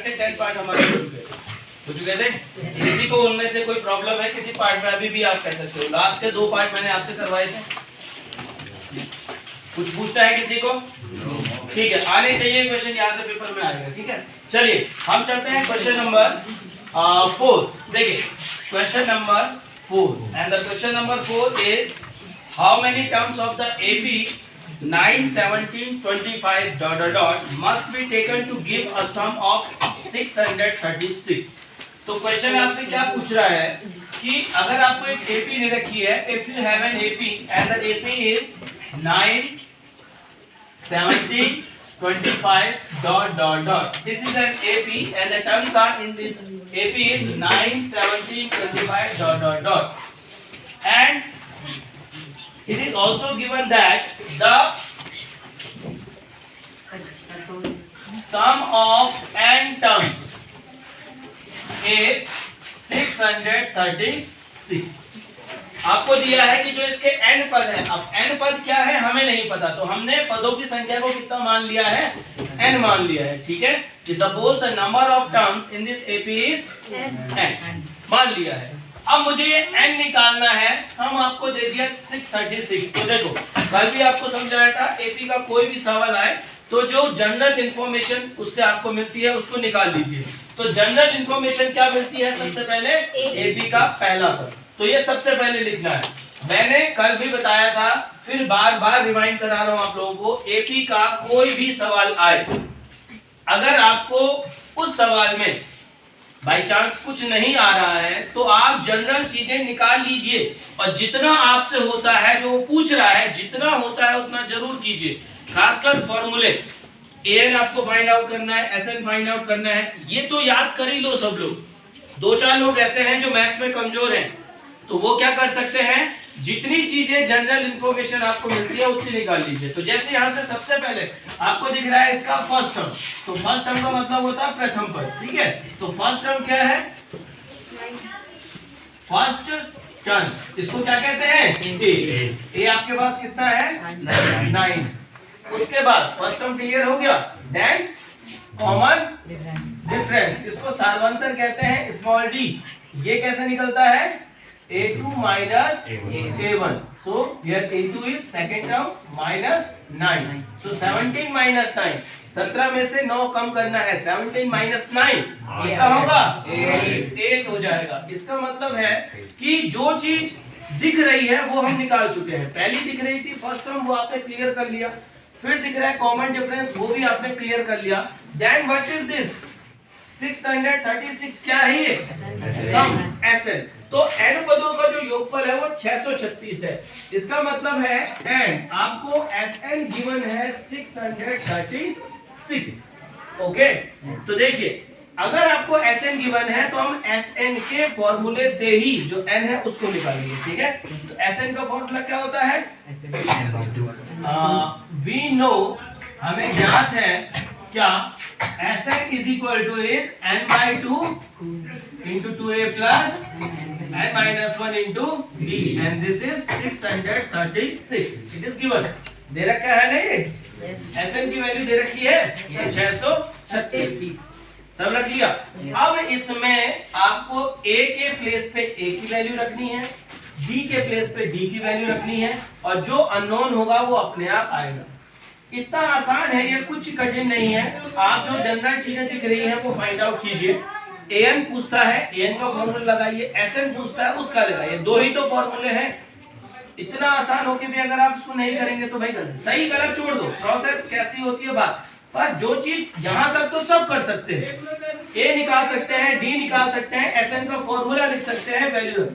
तक के 10 पार्ट हमारे हो चुके थे। किसी को उनमें से कोई प्रॉब्लम है किसी पार्ट में अभी भी आप कह सकते हो। लास्ट के 2 पार्ट मैंने आपसे करवाए थे। कुछ पूछना है किसी को? ठीक है, आने चाहिए क्वेश्चन, यहाँ से पेपर में आएगा। ठीक है, चलिए हम चलते हैं क्वेश्चन नंबर 4। देखिए question number 4 and the question number 4 is how many terms of the AP 9, 17, 25 ... must be taken to give a sum of 636। तो क्वेश्चन आपसे क्या पूछ रहा है कि अगर आपको एक एपी दे रखी है, if you have an AP and the AP is 9, 17, 25 ... This is an AP and the terms are in this AP is 9, 17, 25 ... and it is also given that the sum of n terms is 636। आपको दिया है कि जो इसके n पद है, अब n पद क्या है हमें नहीं पता, तो हमने पदों की संख्या को कितना मान लिया है? n मान लिया है। ठीक है, suppose the number of terms in this AP is n मान लिया है। अब मुझे ये n निकालना है, सम आपको दे दिया 636। तो देखो कल भी आपको समझाया था एपी का कोई भी सवाल आए तो जो जनरल इंफॉर्मेशन उससे आपको मिलती है उसको निकाल लीजिए। तो जनरल इंफॉर्मेशन क्या मिलती है? सबसे पहले एपी का पहला पद, तो ये सबसे पहले लिखना है। मैंने कल भी बताया था, फिर बार बार रिमाइंड करा रहा हूं आप लोगों को, एपी का कोई भी सवाल आए, अगर आपको उस सवाल में बाय चांस कुछ नहीं आ रहा है तो आप जनरल चीजें निकाल लीजिए, और जितना आपसे होता है जो वो पूछ रहा है जितना होता है उतना जरूर कीजिए। खासकर फॉर्मूले एन आपको फाइंड आउट करना है, एसएन फाइंड आउट करना है, ये तो याद कर ही लो सब लोग। 2-4 लोग ऐसे हैं जो मैथ्स में कमजोर हैं, तो वो क्या कर सकते हैं, जितनी चीजें जनरल इंफॉर्मेशन आपको मिलती है उतनी निकाल लीजिए। तो जैसे यहाँ से सबसे पहले आपको दिख रहा है इसका फर्स्ट टर्म, तो फर्स्ट टर्म का मतलब होता है प्रथम पद। ठीक है, तो फर्स्ट टर्म क्या है? फर्स्ट टर्म, इसको क्या कहते हैं? ए आपके पास कितना है? 9। उसके बाद फर्स्ट टर्म क्लियर हो गया, देन कॉमन डिफरेंस, इसको सार्वंतर कहते हैं, स्मॉल डी। ये कैसे निकलता है? A2 minus A1. So here A2 is second term minus 9. So 17 minus 9. 17 में से 9 कम करना है, 17 minus 9 कितना होगा? 8 हो जाएगा। इसका मतलब है कि जो चीज दिख रही है वो हम निकाल चुके हैं। पहली दिख रही थी फर्स्ट टर्म, वो आपने क्लियर कर लिया। फिर दिख रहा है कॉमन डिफरेंस, वो भी आपने क्लियर कर लिया। Then what is this? 636 क्या है? सम एसएन। तो n पदों का जो योगफल है वो 636 है। इसका मतलब है n आपको Sn गिवन है 636। ओके, तो देखिए अगर आपको Sn गिवन है तो हम Sn के फॉर्मूले से ही जो n है उसको निकालेंगे। ठीक है, तो Sn का फॉर्मूला क्या होता है? वी नो, हमें ज्ञात है क्या? Sn is equal two is n/2 into 2a plus n-1 into d and this is 636. It is given, दे रखा है नहीं? Sn की वैल्यू दे रखी है 636। सब रख लिया। अब इसमें आपको a के प्लेस पे a की वैल्यू रखनी है, d के प्लेस पे d की वैल्यू रखनी है, और जो अननोन होगा वो अपने आप आएगा। इतना आसान है ये, कुछ कठिन नहीं है। आप जो जनरल चीजें दिख रही हैं वो फाइंड आउट कीजिए। an पूछता है, an का फॉर्मूला लगाइए, sn पूछता है उसका लगाइए, 2 ही तो फॉर्मूले हैं। इतना आसान होके भी अगर आप इसको नहीं करेंगे तो भाई गलत, सही गलत छोड़ दो, प्रोसेस कैसी होती है बात। पर जो चीज यहां तक तो सब कर सकते हैं, a निकाल सकते हैं, d निकाल सकते हैं, sn का फॉर्मूला लिख सकते हैं, वैल्यू।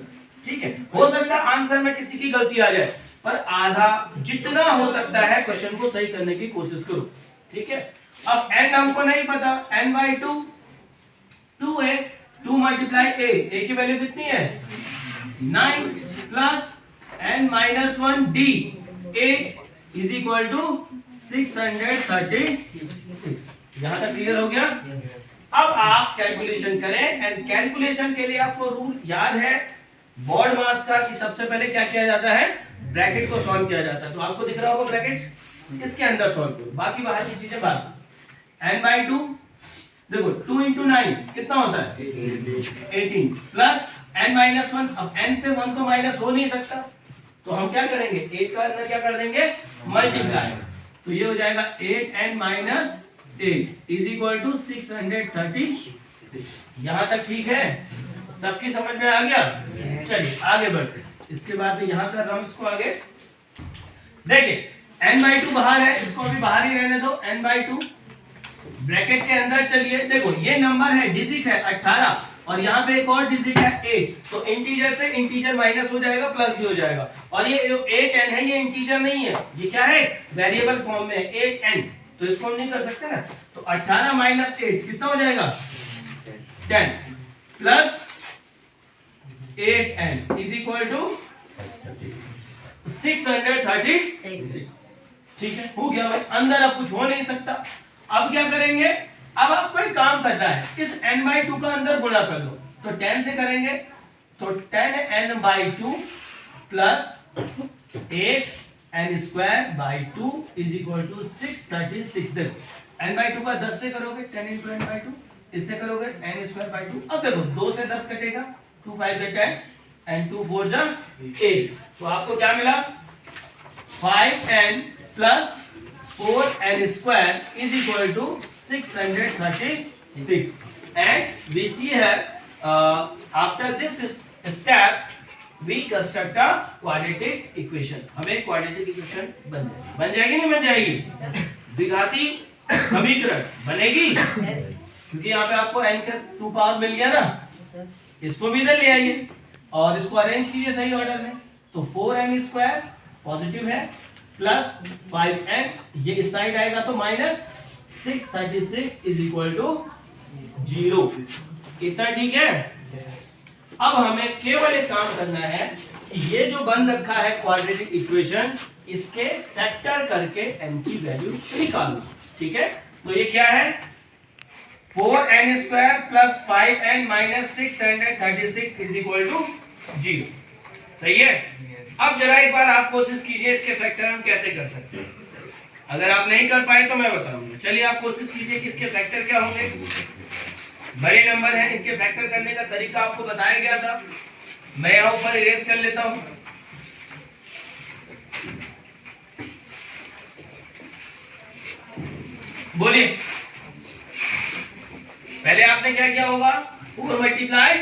ठीक है, हो सकता है आंसर में किसी की गलती आ जाए, पर आधा जितना हो सकता है क्वेश्चन को सही करने की कोशिश करो। ठीक है, अब n हमको नहीं पता, n/2 2 है, 2 मल्टीप्लाई a की वैल्यू कितनी है? 9 plus n-1 d 8 is equal to 636। यहां तक क्लियर हो गया? अब आप कैलकुलेशन करें, एंड कैलकुलेशन के लिए आपको रूल याद है बोर्ड मास का कि सबसे पहले क्या किया जाता है? ब्रैकेट को सॉल्व किया जाता है। तो आपको दिख रहा होगा ब्रैकेट, इसके अंदर सॉल्व करो, बाकी बाहर की चीजें बाद। n/2 देखो 2 into 9 कितना होता है 18 प्लस n माइनस 1। अब n से 1 तो माइनस हो नहीं सकता, तो हम क्या करेंगे 8 का अंदर क्या कर देंगे मल्टीप्लाई, तो ये हो जाएगा 8n minus 8 is equal to 636। यहाँ तक ठीक है, सबकी समझ में आ गया। चलिए आगे बढ़ते हैं। इसके बाद यहाँ कर रहा हूँ इसको आगे। देखिए n/2 बाहर है, इसको अभी बाहर ही रहने दो। n/2 ब्रैकेट के अंदर चलिए, देखो ये नंबर है, डिजिट है 18 और यहाँ पे एक और डिजिट है 8, तो इंटीजर से इंटीजर माइनस हो जाएगा, प्लस भी हो जाएगा। और ये जो 8n है ये इंटीजर नहीं है, ये क्या है वेरिएबल फॉर्म में है 8n, तो इसको हम नहीं कर सकते ना। तो 18 माइनस 8 कितना हो जाएगा 10 plus 8n is equal to 636। ठीक है, हो गया भाई, अंदर अब कुछ हो नहीं सकता। अब क्या करेंगे, अब आपको एक काम करना है, इस n/2 का अंदर गुणा कर दो। तो 10 से करेंगे तो 10n/2 plus 8n²/2 is equal to 636। देखो n/2 का 10 से करोगे 10 into n/2, इससे करोगे n²/2। अब देखो 2 से 10 कटेगा, 2 5 10 and 2 4 8, तो आपको क्या मिला 5n plus 4n² is equal to 636, and we see here after this step we construct a quadratic equation। हमें quadratic equation बन जाएगी नहीं बन जाएगी, द्विघाती समीकरण बनेगी, क्योंकि यहाँ पे आपको n का 2 पावर मिल गया ना, इसको भी इधर ले आइए और इसको अरेंज कीजिए सही ऑर्डर में। तो 4n² पॉजिटिव है प्लस 5n, ये इस साइड आएगा तो माइनस 636 इज इक्वल टू 0। इतना ठीक है। अब हमें केवल एक काम करना है कि ये जो बन रखा है क्वाड्रेटिक इक्वेशन, इसके फैक्टर करके n की वैल्यू निकालो। ठीक है, तो ये क्या है 4n² plus 5n minus 636 is equal to 0। सही है। अब जरा एक बार आप कोशिश कीजिए इसके फैक्टर हम कैसे कर सकते हैं। अगर आप नहीं कर पाए तो मैं बताऊंगा। चलिए आप कोशिश कीजिए कि इसके फैक्टर क्या होंगे। बड़े नंबर हैं, इनके फैक्टर करने का तरीका आपको बताया गया था। मैं यहाँ ऊपर इरेज कर लेता हूँ। बोलिए, पहले आपने क्या किया होगा 4 मल्टीप्लाई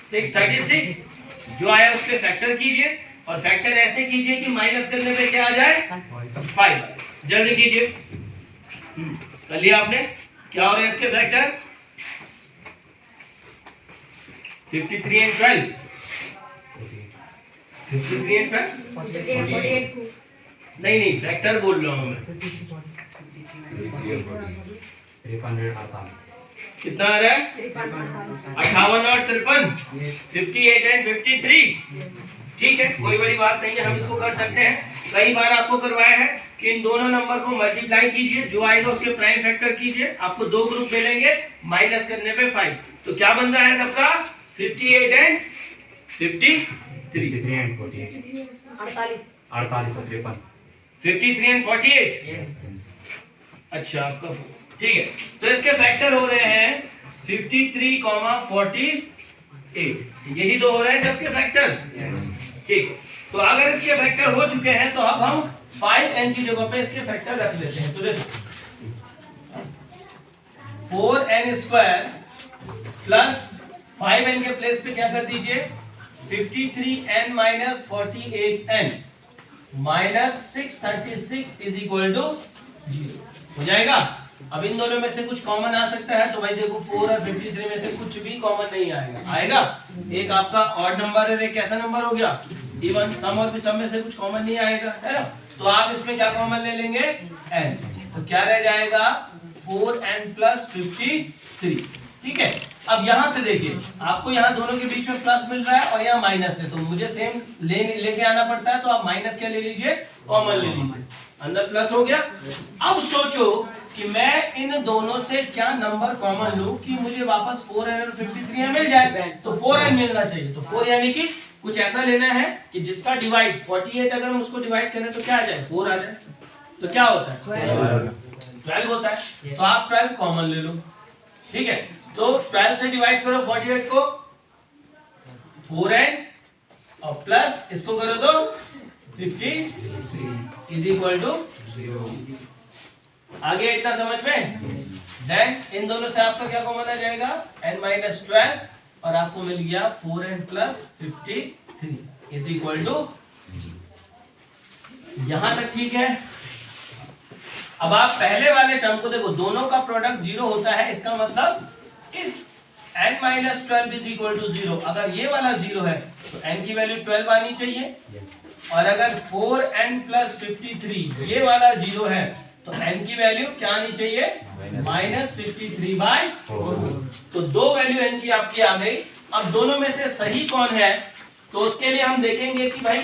636 जो आया उसके फैक्टर कीजिए, और फैक्टर ऐसे कीजिए कि माइनस करने पे क्या आ जाए 5। जल्दी कीजिए। कर लिया आपने। क्या हो रहा है इसके फैक्टर 53 and 12, 53 and 12 नहीं फैक्टर बोल रहा हूं मैं। कितना आ रहा है 58 और 53, 58 and 53। ठीक है, कोई बड़ी बात नहीं है, हम इसको कर सकते हैं। कई बार आपको करवाया है कि इन दोनों नंबर को मल्टीप्लाई कीजिए, जो आएगा उसके प्राइम फैक्टर कीजिए, आपको दो ग्रुप मिलेंगे, माइनस करने पे 5। तो क्या बन रहा है सबका 58 एंड 53, 53 and 48, 48 और 53, 53 एंड 48। यस अच्छा आपका ठीक है। तो इसके फैक्टर हो रहे हैं 53, 48, यही दो हो रहे हैं सबके फैक्टर। ठीक, तो अगर इसके फैक्टर हो चुके हैं तो अब हम 5n की जगह पे इसके फैक्टर रख लेते हैं। तो देखो 4n² प्लस 5n के प्लेस पे क्या कर दीजिए 53n minus 48n minus 636 is equal to 0 हो जाएगा। अब इन दोनों में से कुछ कॉमन आ सकता है, तो भाई देखो 4 और 53 में से कुछ भी कॉमन नहीं आएगा। एक आपका ऑड नंबर है, एक कैसा नंबर हो गया इवन। सम और विषम में से कुछ कॉमन नहीं आएगा, है ना। तो आप इसमें क्या कॉमन ले लेंगे n, तो क्या रह जाएगा 4n प्लस 53। ठीक है, अब यहां से देखिए आपको यहाँ दोनों के बीच में प्लस मिल रहा है और यहाँ माइनस है, तो मुझे सेम लेके आना पड़ता है। तो आप माइनस क्या ले लीजिए कॉमन ले लीजिए, अंदर प्लस हो गया। अब सोचो कि मैं इन दोनों से क्या नंबर कॉमन लूं कि मुझे वापस 4n और 53 मिल जाए। तो 4n मिलना चाहिए, तो 4 यानी कि कुछ ऐसा लेना है कि जिसका डिवाइड 48 अगर हम उसको डिवाइड करें तो क्या आ जाए 4 आ जाए। तो क्या होता है 12 होता है। तो आप 12 कॉमन ले लो। ठीक है, तो 12 से डिवाइड करो 48 को, 4n और प्लस इसको करो तो 50 इज इक्वल टू 0। आगे इतना समझ में? देन इन दोनों से आपका क्या कॉमन आ जाएगा, n माइनस 12 और आपको मिल गया 4n plus 53 is equal to, यहां तक ठीक है। अब आप पहले वाले टर्म को देखो, दोनों का प्रोडक्ट 0 होता है, इसका मतलब if n minus 12 is equal to 0, अगर ये वाला 0 है तो n की वैल्यू 12 आनी चाहिए, और अगर 4n प्लस 53 ये वाला 0 है तो n की वैल्यू क्या आनी चाहिए, माइनस 53/4। तो दो वैल्यू n की आपकी आ गई। अब दोनों में से सही कौन है, तो उसके लिए हम देखेंगे कि भाई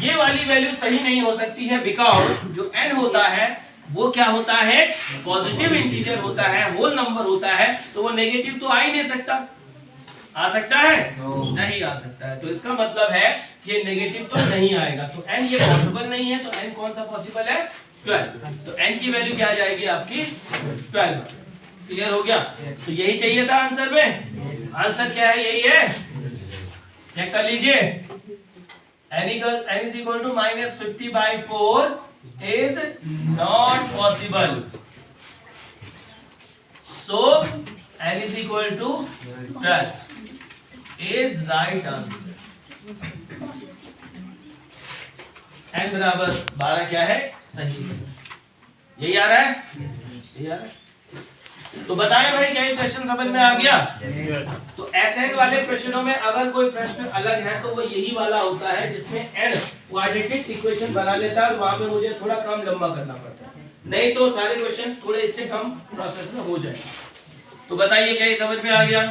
ये वाली वैल्यू सही नहीं हो सकती है, बिकॉज जो n होता है वो क्या होता है, पॉजिटिव इंटीजर होता है, होल नंबर होता है, तो वो नेगेटिव तो आ ही नहीं सकता। आ सकता है? नहीं आ सकता है। तो इसका मतलब है कि ये नेगेटिव तो नहीं आएगा, तो n ये पॉसिबल नहीं है। तो n कौन सा पॉसिबल है, 12। तो n की वैल्यू क्या आ जाएगी आपकी 12। क्लियर हो गया? तो यही चाहिए था आंसर में। आंसर क्या है, यही है, चेक कर लीजिए। n is equal to minus 50/4 is not possible. So n is equal to 12 is right answer. n बराबर 12 क्या है, सही है। यही आ रहा है, यही आ रहा है। तो बताएं भाई, क्या ये क्वेश्चन समझ में आ गया? तो एसएन वाले क्वेश्चनों में अगर कोई प्रश्न अलग है तो वो यही वाला होता है जिसमें n क्वाड्रेटिक इक्वेशन बना लेता है, और वहां पे मुझे थोड़ा कम लंबा करना पड़ता है, नहीं तो सारे क्वेश्चन थोड़े इससे कम प्रोसेस में हो जाए। तो बताइए, क्या ये समझ में आ गया?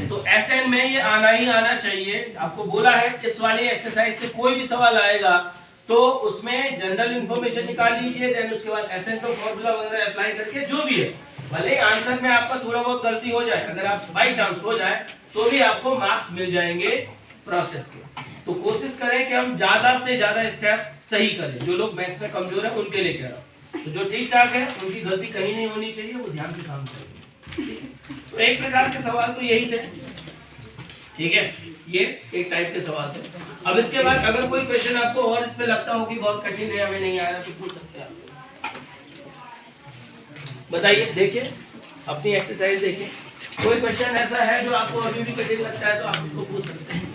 तो एसएन में ये आना ही आना चाहिए। आपको बोला है इस वाली एक्सरसाइज से कोई भी सवाल आएगा तो उसमें जनरल इंफॉर्मेशन निकाल लीजिए, देन उसके बाद एसएन का फॉर्मूला वगैरह अप्लाई करके जो भी है, भले आंसर में आपका थोड़ा बहुत गलती हो जाए, अगर आप बाई चांस हो जाए तो भी आपको मार्क्स मिल जाएंगे प्रोसेस के। तो कोशिश करें कि हम ज्यादा से ज्यादा स्टेप सही करें। जो लोग मैथ्स में कमजोर है उनके लिए कह रहा हूं, तो जो ठीक ठाक है उनकी गलती कहीं नहीं होनी चाहिए, वो ध्यान से काम करेंगे। तो एक प्रकार के सवाल तो यही थे, ठीक है, ये एक टाइप के सवाल थे। अब इसके बाद अगर कोई क्वेश्चन आपको और इस पे लगता हो कि बहुत कठिन है, हमें नहीं आ रहा, तो पूछ सकते हैं आप। बताइए, देखिए अपनी एक्सरसाइज देखिए, कोई क्वेश्चन ऐसा है जो आपको अभी भी कठिन लगता है तो आप उसको पूछ सकते हैं।